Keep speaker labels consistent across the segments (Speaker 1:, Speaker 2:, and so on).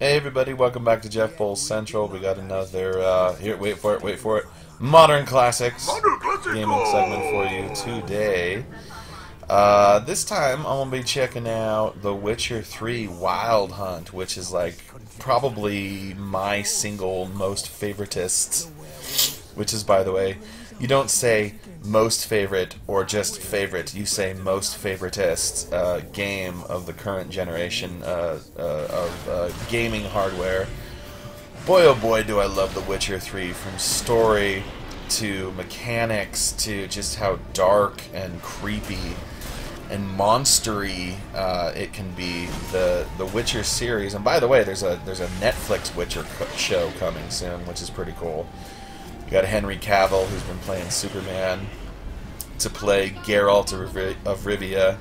Speaker 1: Hey everybody, welcome back to Jeff Bowles Central. We got another, here, wait for it, Modern Classics gaming segment for you today. This time I'm going to be checking out The Witcher 3 Wild Hunt, which is like probably my single most favoritist, which is, by the way, you don't say most favorite or just favorite, you say most favoritist game of the current generation of gaming hardware. Boy oh boy do I love The Witcher 3, from story to mechanics to just how dark and creepy and monstery it can be. The Witcher series, and by the way, there's a Netflix Witcher show coming soon, which is pretty cool. You got Henry Cavill, who's been playing Superman, to play Geralt of Rivia,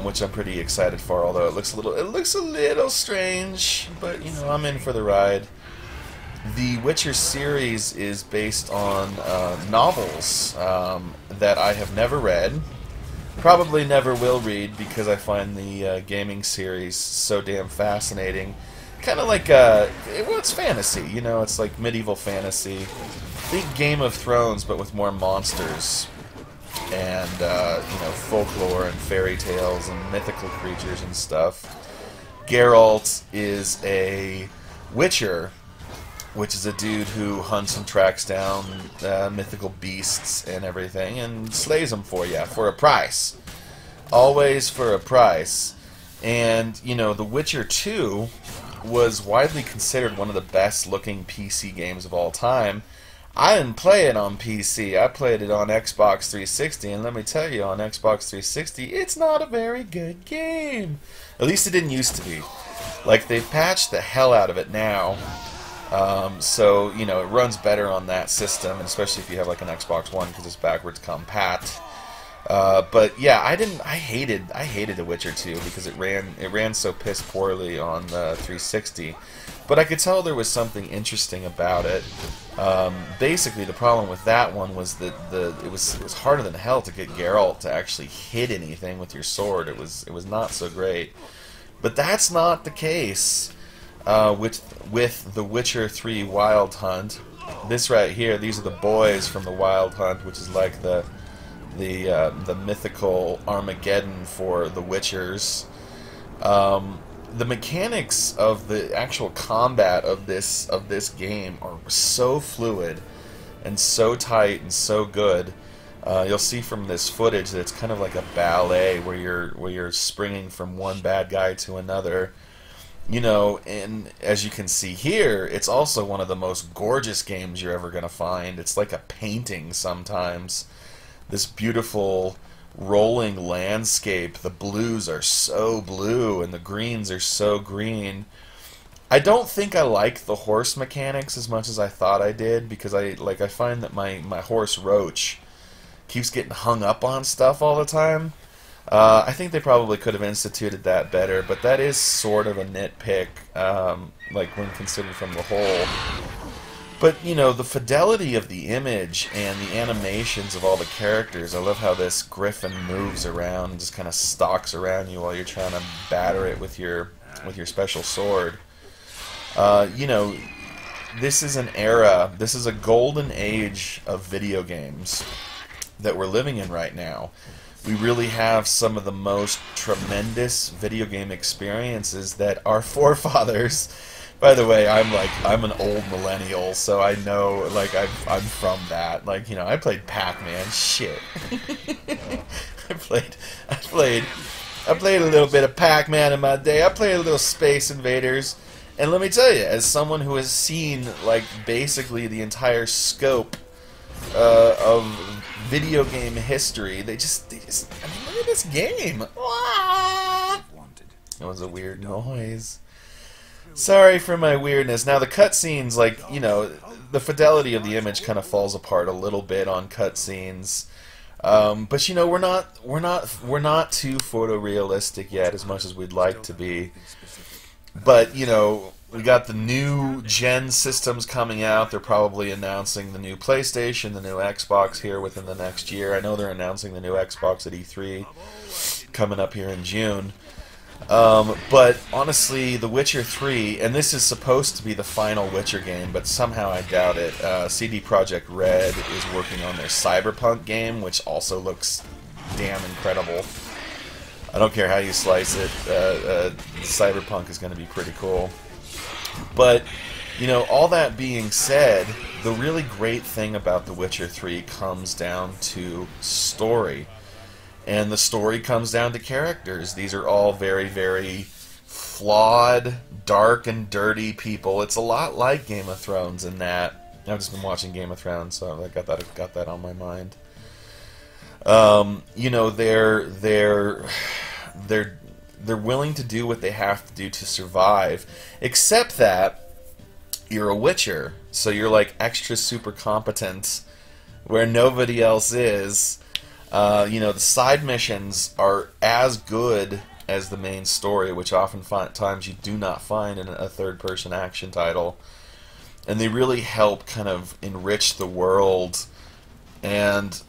Speaker 1: which I'm pretty excited for. Although it looks a little strange, but you know, I'm in for the ride. The Witcher series is based on novels that I have never read, probably never will read, because I find the gaming series so damn fascinating. Kind of like, well, it's fantasy, you know, it's like medieval fantasy. Think Game of Thrones, but with more monsters. And, you know, folklore and fairy tales and mythical creatures and stuff. Geralt is a witcher, which is a dude who hunts and tracks down mythical beasts and everything, and slays them for you, for a price. Always for a price. And, you know, The Witcher 2 was widely considered one of the best looking PC games of all time. I didn't play it on PC, I played it on Xbox 360, and let me tell you, on Xbox 360, it's not a very good game. At least it didn't used to be. Like, they've patched the hell out of it now, so, you know, it runs better on that system, and especially if you have like an Xbox One, because it's backwards compat. But yeah, I hated The Witcher 2 because it ran so piss poorly on the 360. But I could tell there was something interesting about it. Basically, the problem with that one was that it was harder than hell to get Geralt to actually hit anything with your sword. It was not so great. But that's not the case with The Witcher 3 Wild Hunt. This right here, these are the boys from the Wild Hunt, which is like the mythical Armageddon for the Witchers. The mechanics of the actual combat of this game are so fluid and so tight and so good. You'll see from this footage that it's kind of like a ballet where you're springing from one bad guy to another. You know, and as you can see here, it's also one of the most gorgeous games you're ever gonna find. It's like a painting sometimes. This beautiful rolling landscape. The blues are so blue and the greens are so green. I don't think I like the horse mechanics as much as I thought I did, because I find that my horse Roach keeps getting hung up on stuff all the time. I think they probably could have instituted that better, but that is sort of a nitpick, like when considered from the whole. But, you know, the fidelity of the image and the animations of all the characters. I love how this griffin moves around and just kind of stalks around you while you're trying to batter it with your special sword. You know, this is an era, this is a golden age of video games that we're living in right now. We really have some of the most tremendous video game experiences that our forefathers... By the way, I'm an old millennial, so I know, like, I'm from that. Like, you know, I played Pac-Man. Shit. I played a little bit of Pac-Man in my day. I played a little Space Invaders, and let me tell you, as someone who has seen like basically the entire scope of video game history, they just I mean, look at this game. That was a weird noise. Sorry for my weirdness. Now the cutscenes, like, you know, the fidelity of the image kind of falls apart a little bit on cutscenes, but you know, we're not too photorealistic yet, as much as we'd like to be. But you know, we got the new gen systems coming out. They're probably announcing the new PlayStation, the new Xbox here within the next year. I know they're announcing the new Xbox at E3 coming up here in June. But honestly, The Witcher 3, and this is supposed to be the final Witcher game, but somehow I doubt it. CD Projekt Red is working on their Cyberpunk game, which also looks damn incredible. I don't care how you slice it, Cyberpunk is going to be pretty cool. But, you know, all that being said, the really great thing about The Witcher 3 comes down to story. And the story comes down to characters. These are all very, very flawed, dark and dirty people. It's a lot like Game of Thrones in that. I've just been watching Game of Thrones, so I got that on my mind. You know, they're willing to do what they have to do to survive, except that you're a Witcher, so you're like extra super competent where nobody else is. You know, the side missions are as good as the main story, which oftentimes you do not find in a third-person action title. And they really help kind of enrich the world. And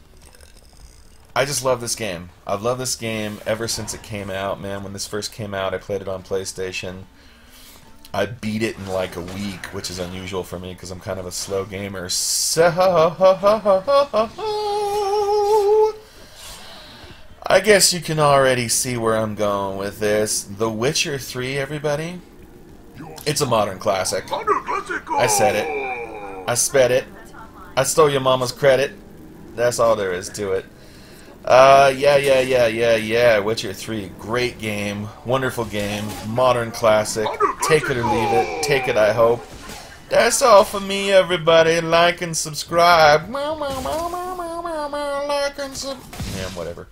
Speaker 1: I just love this game. I've loved this game ever since it came out, man. When this first came out, I played it on PlayStation. I beat it in like a week, which is unusual for me because I'm kind of a slow gamer. So I guess you can already see where I'm going with this. The Witcher 3, everybody. It's a modern classic. I said it. I sped it. I stole your mama's credit. That's all there is to it. Yeah. Witcher 3, great game, wonderful game, modern classic. Take it or leave it. Take it, I hope. That's all for me, everybody. Like and subscribe. Like and yeah, whatever.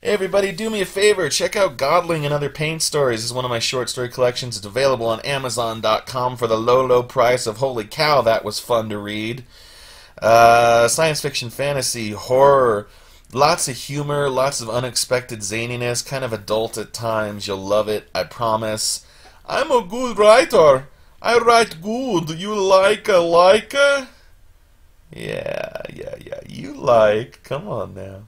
Speaker 1: Hey everybody, do me a favor, check out Godling and Other Paint Stories. This is one of my short story collections. It's available on Amazon.com for the low, low price of, holy cow, that was fun to read. Science fiction, fantasy, horror, lots of humor, lots of unexpected zaniness, kind of adult at times. You'll love it, I promise. I'm a good writer. I write good. You like a? Yeah, you like. Come on now.